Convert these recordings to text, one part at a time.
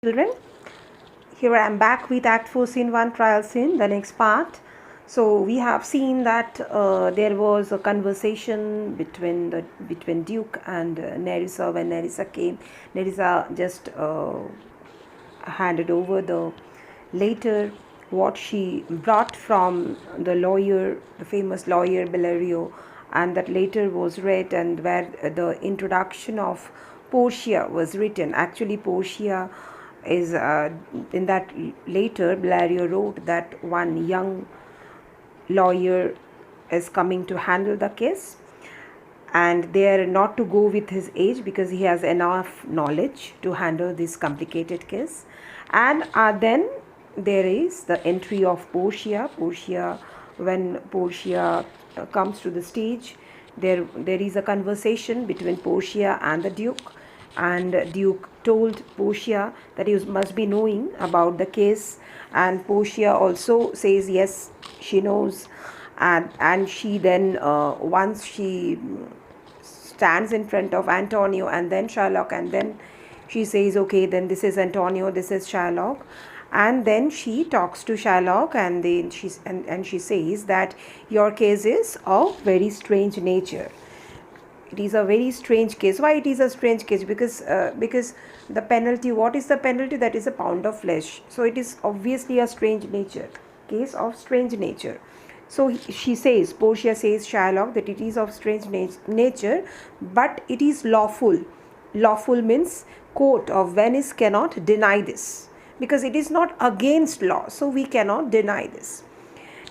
children. Here I am back with Act 4 Scene 1 trial scene, the next part. So we have seen that there was a conversation between Duke and Nerissa. When Nerissa came, Nerissa just handed over the letter what she brought from the lawyer, the famous lawyer Bellario, and that letter was read, and where the introduction of Portia was written. Actually, Portia is in that later Bellario wrote that one young lawyer is coming to handle the case, and they are not to go with his age because he has enough knowledge to handle this complicated case. And then there is the entry of Portia. When Portia comes to the stage, there is a conversation between Portia and the Duke, and Duke told Portia that you must be knowing about the case, and Portia also says yes, she knows. And she then once she stands in front of Antonio and then Shylock, and then she says, okay, then this is Antonio, this is Shylock. And then she talks to Shylock, and then she says that your case is of very strange nature. It is a very strange case. Why it is a strange case? Because the penalty, what is the penalty? That is a pound of flesh. So it is obviously a strange nature, case of strange nature. So she says, Portia says Shylock that it is of strange nature, but it is lawful. Lawful means court of Venice cannot deny this, because it is not against law, so we cannot deny this.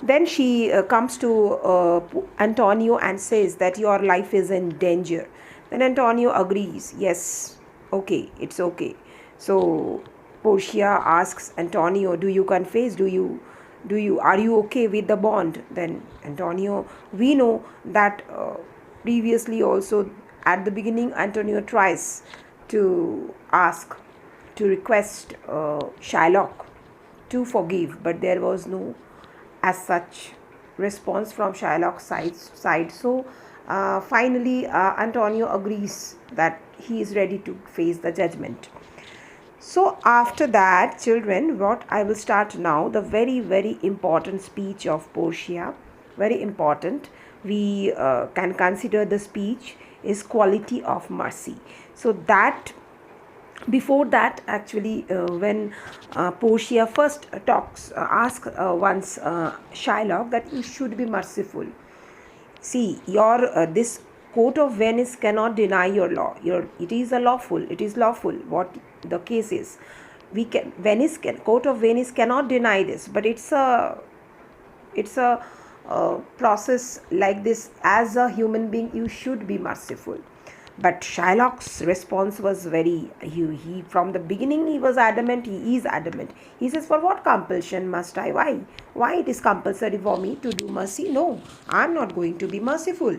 Then she comes to Antonio and says that your life is in danger. Then Antonio agrees, yes, okay, it's okay. So Portia asks Antonio, do you confess? Are you okay with the bond? Then Antonio, we know that previously also at the beginning Antonio tries to request Shylock to forgive, but there was no as such response from Shylock's side. So finally Antonio agrees that he is ready to face the judgment. So after that, children, what I will start now, the very, very important speech of Portia. Very important. We can consider the speech is quality of mercy. So that before that, actually, when Portia first asks once Shylock that you should be merciful. See, your this court of Venice cannot deny your law. It is lawful. What the case is, court of Venice cannot deny this, but it's a process like this. As a human being, you should be merciful. But Shylock's response was very, he from the beginning he was adamant, he is adamant. He says, for what compulsion must I? Why it is compulsory for me to do mercy? No, I am not going to be merciful.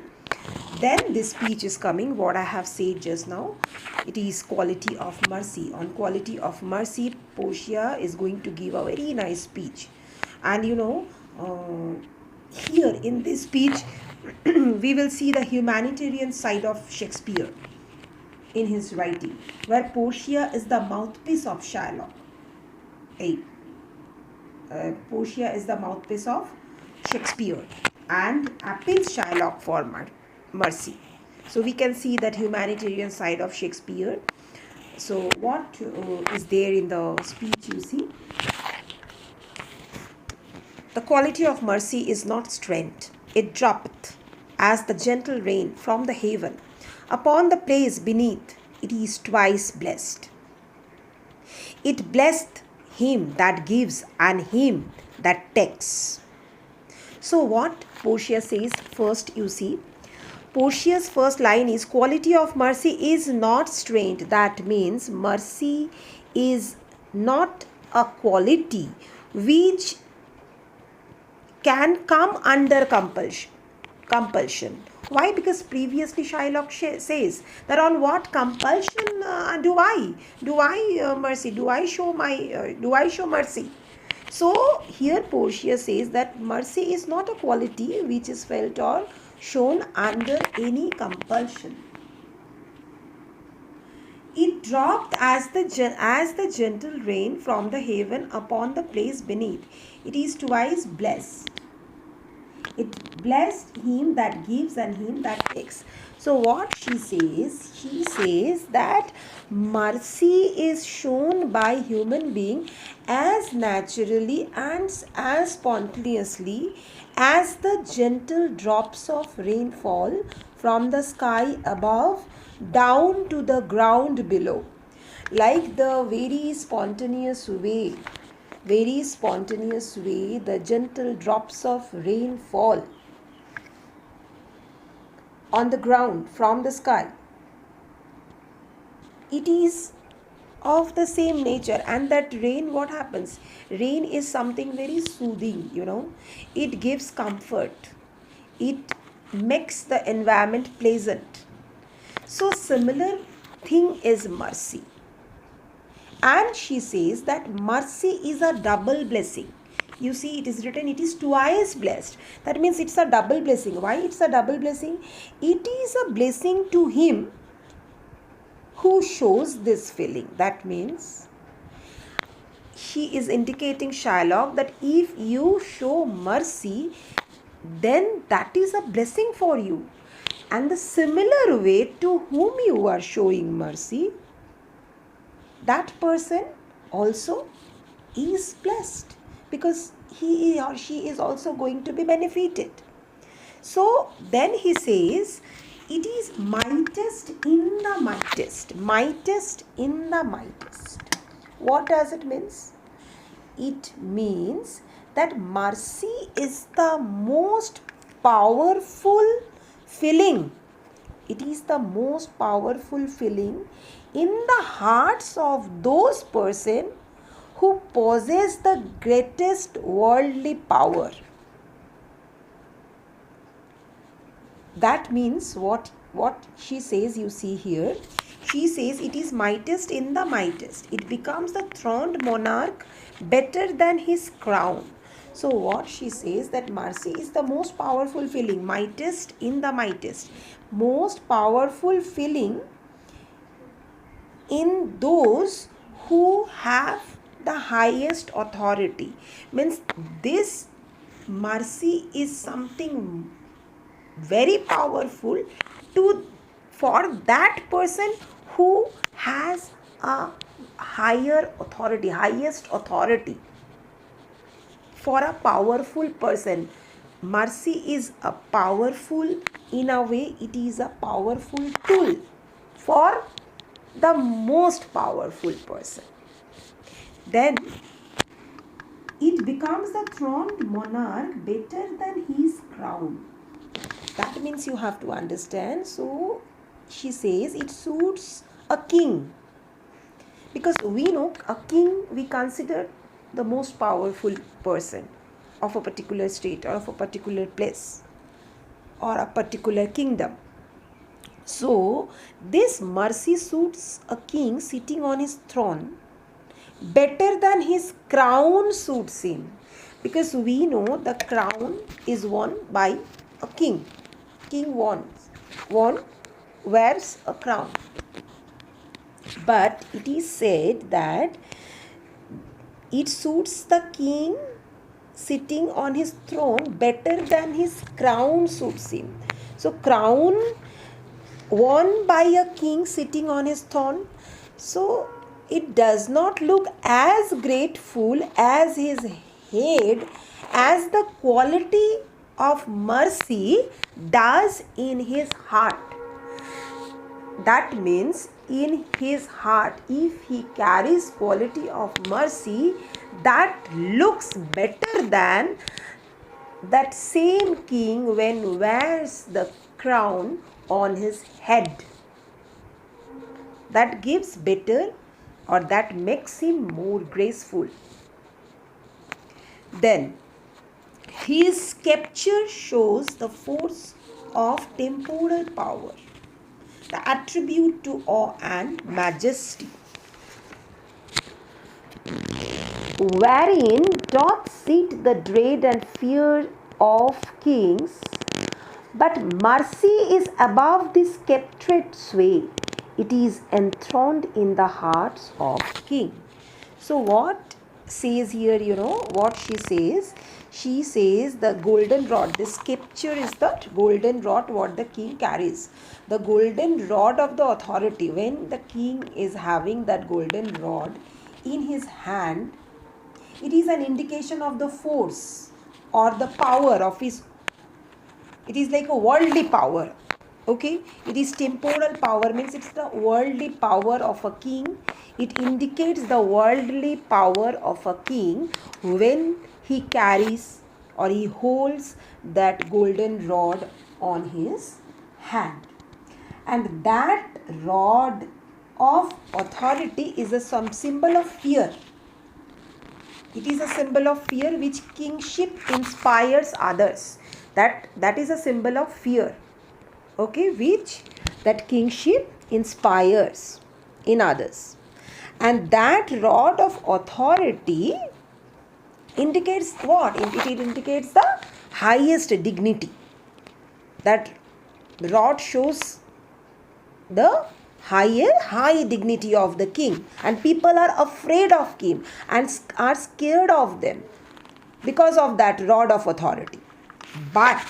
Then this speech is coming, what I have said just now. It is quality of mercy. On quality of mercy, Portia is going to give a very nice speech. And here in this speech, we will see the humanitarian side of Shakespeare in his writing, where Portia is the mouthpiece of Shylock. Portia is the mouthpiece of Shakespeare and appeals Shylock for mercy. So we can see that humanitarian side of Shakespeare. So what is there in the speech, you see? The quality of mercy is not strength. It droppeth as the gentle rain from the heaven upon the place beneath. It is twice blessed. It blessed him that gives and him that takes. So what Portia says first, you see, Portia's first line is quality of mercy is not strength. That means mercy is not a quality which can come under compulsion. Why? Because previously Shylock says that on what compulsion do I show mercy? So here Portia says that mercy is not a quality which is felt or shown under any compulsion. It dropped as the gentle rain from the heaven upon the place beneath. It is twice blessed. It blessed him that gives and him that takes. So what she says that mercy is shown by human being as naturally and as spontaneously as the gentle drops of rainfall from the sky above down to the ground below. Like the very spontaneous way the gentle drops of rain fall on the ground from the sky. It is of the same nature, and that rain, what happens? Rain is something very soothing, It gives comfort. It makes the environment pleasant. So similar thing is mercy. And she says that mercy is a double blessing. You see, it is written, it is twice blessed. That means it's a double blessing. Why it's a double blessing? It is a blessing to him who shows this feeling. That means she is indicating, Shylock, that if you show mercy, then that is a blessing for you. And the similar way to whom you are showing mercy, that person also is blessed, because he or she is also going to be benefited. So then he says, it is mightest in the mightest. Mightest in the mightest. What does it mean? It means that mercy is the most powerful feeling. It is the most powerful feeling in the hearts of those persons who possess the greatest worldly power. That means what she says, you see here, she says it is mightest in the mightest. It becomes the throned monarch better than his crown. So what she says, that mercy is the most powerful feeling, mightest in the mightest. Most powerful feeling in those who have the highest authority. Means this mercy is something very powerful for that person who has a higher authority, highest authority. For a powerful person, mercy is a powerful, in a way it is a powerful tool for the most powerful person. Then it becomes the throned monarch better than his crown. That means you have to understand. So she says it suits a king, because we know a king we consider the most powerful person of a particular state or of a particular place or a particular kingdom. So this mercy suits a king sitting on his throne better than his crown suits him, because we know the crown is worn by a king. King wears a crown. But it is said that it suits the king sitting on his throne better than his crown suits him. So crown worn by a king sitting on his throne, so it does not look as grateful as his head as the quality of mercy does in his heart. That means in his heart, if he carries quality of mercy, that looks better than that same king when wears the crown on his head. That gives better, or that makes him more graceful. Then his sceptre shows the force of temporal power, the attribute to awe and majesty, wherein doth sit the dread and fear of kings. But mercy is above this sceptred sway. it is enthroned in the hearts of king. So what says here, what she says? She says the golden rod, this scepter is the golden rod what the king carries. The golden rod of the authority. When the king is having that golden rod in his hand, it is an indication of the force or the power of his. It is like a worldly power. Okay, it is temporal power, means it's the worldly power of a king. It indicates the worldly power of a king when he carries or he holds that golden rod on his hand. And that rod of authority is some symbol of fear. It is a symbol of fear which kingship inspires others. That is a symbol of fear. Okay, which that kingship inspires in others. And that rod of authority indicates what? It indicates the highest dignity. That rod shows the high dignity of the king, and people are afraid of king and are scared of them because of that rod of authority. But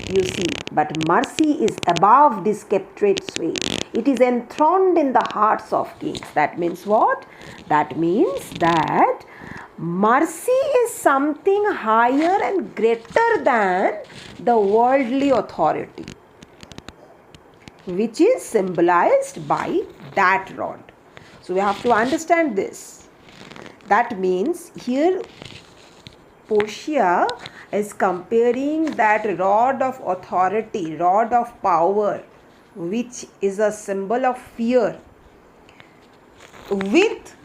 you see, but mercy is above this sceptred sway. It is enthroned in the hearts of kings. That means what? That means that mercy is something higher and greater than the worldly authority, which is symbolized by that rod. So we have to understand this. That means here Portia is comparing that rod of authority, rod of power, which is a symbol of fear, with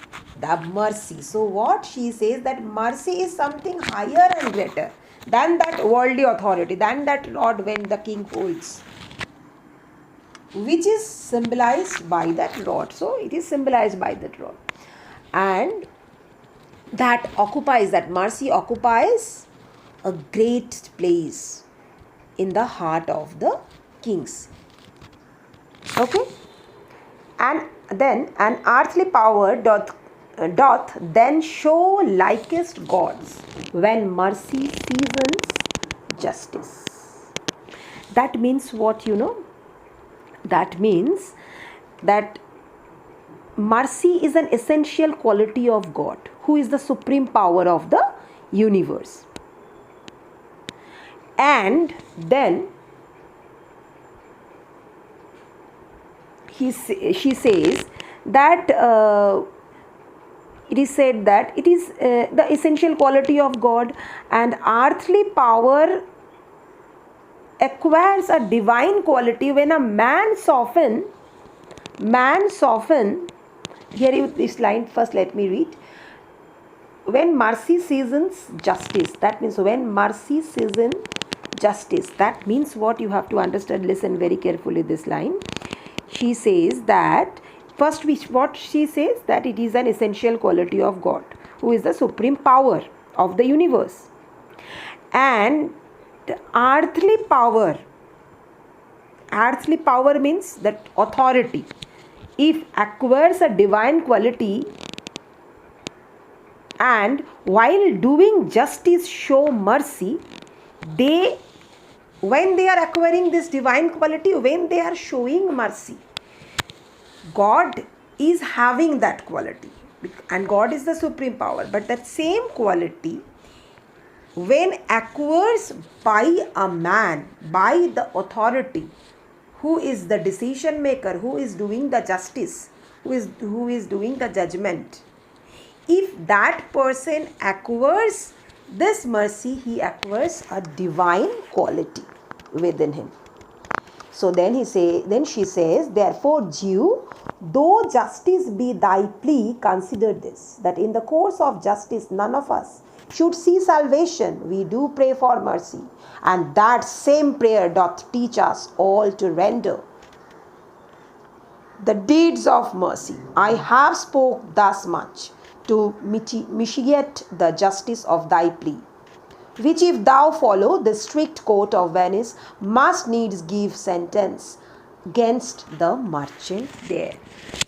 the mercy. So what she says, that mercy is something higher and greater than that worldly authority, than that rod when the king holds, which is symbolized by that rod. So it is symbolized by that rod. And that mercy occupies a great place in the heart of the kings. Okay? And then an earthly power doth then show likest gods when mercy seasons justice. That means what, That means that mercy is an essential quality of God, who is the supreme power of the universe. And then she says that it is said that it is the essential quality of God, and earthly power acquires a divine quality when a man soften. Here this line first, let me read. When mercy seasons justice, that means when mercy seasons justice, that means what? You have to understand, listen very carefully this line. She says that first, what she says, that it is an essential quality of God, who is the supreme power of the universe. And earthly power means that authority, if acquires a divine quality and while doing justice show mercy, when they are acquiring this divine quality, when they are showing mercy, God is having that quality, and God is the supreme power. But that same quality, when acquires by a man, by the authority, who is the decision maker, who is doing the justice, who is doing the judgment, if that person acquires this mercy, he acquires a divine quality within him. So then she says, therefore, Jew, though justice be thy plea, consider this, that in the course of justice none of us should see salvation. We do pray for mercy, and that same prayer doth teach us all to render the deeds of mercy. I have spoke thus much to mitigate the justice of thy plea, which if thou follow, the strict court of Venice must needs give sentence against the merchant there.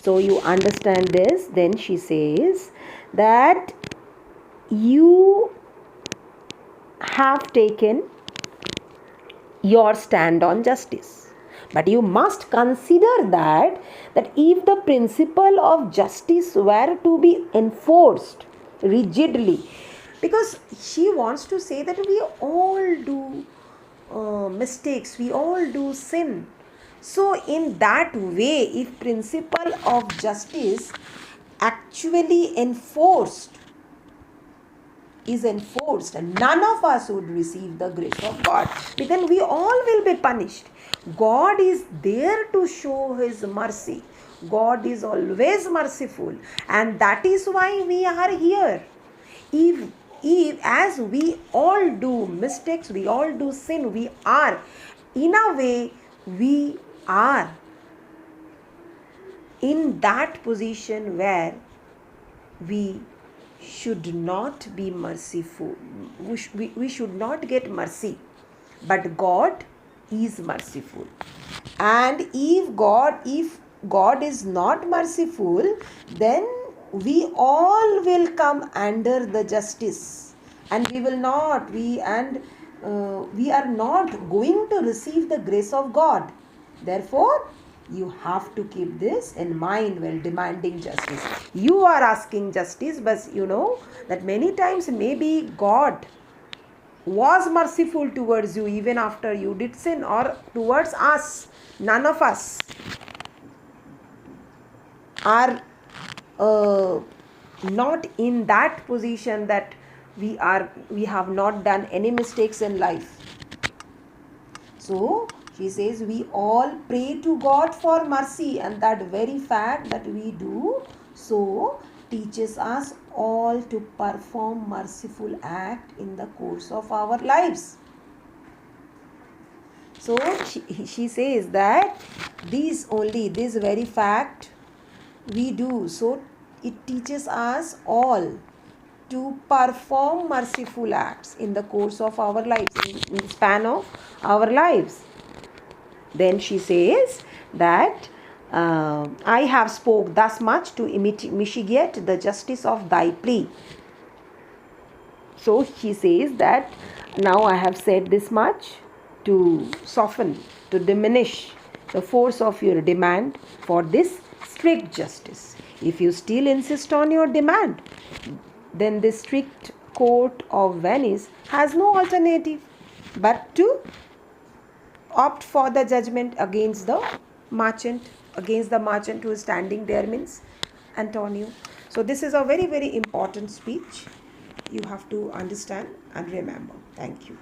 So you understand this. Then she says that you have taken your stand on justice, but you must consider that if the principle of justice were to be enforced rigidly, because she wants to say that we all do mistakes, we all do sin. So in that way, if principle of justice actually is enforced and none of us would receive the grace of God, then we all will be punished. God is there to show his mercy. God is always merciful, and that is why we are here. If as we all do mistakes, we all do sin, we are, in a way, we are in that position where we should not be merciful. We should not get mercy. But God is merciful. And if God is not merciful, then we all will come under the justice. And we are not going to receive the grace of God. Therefore, you have to keep this in mind while demanding justice. You are asking justice, but you know that many times maybe God was merciful towards you even after you did sin, or towards us. None of us are not in that position that we have not done any mistakes in life. So she says we all pray to God for mercy, and that very fact that we do so teaches us all to perform merciful act in the course of our lives. So she says that this very fact we do, so it teaches us all to perform merciful acts in the course of our lives, in the span of our lives. Then she says that I have spoke thus much to mitigate the justice of thy plea. So she says that now I have said this much to soften, to diminish the force of your demand for this strict justice. If you still insist on your demand, then the strict court of Venice has no alternative but to opt for the judgment against the merchant who is standing there, means Antonio. So this is a very, very important speech. You have to understand and remember. Thank you.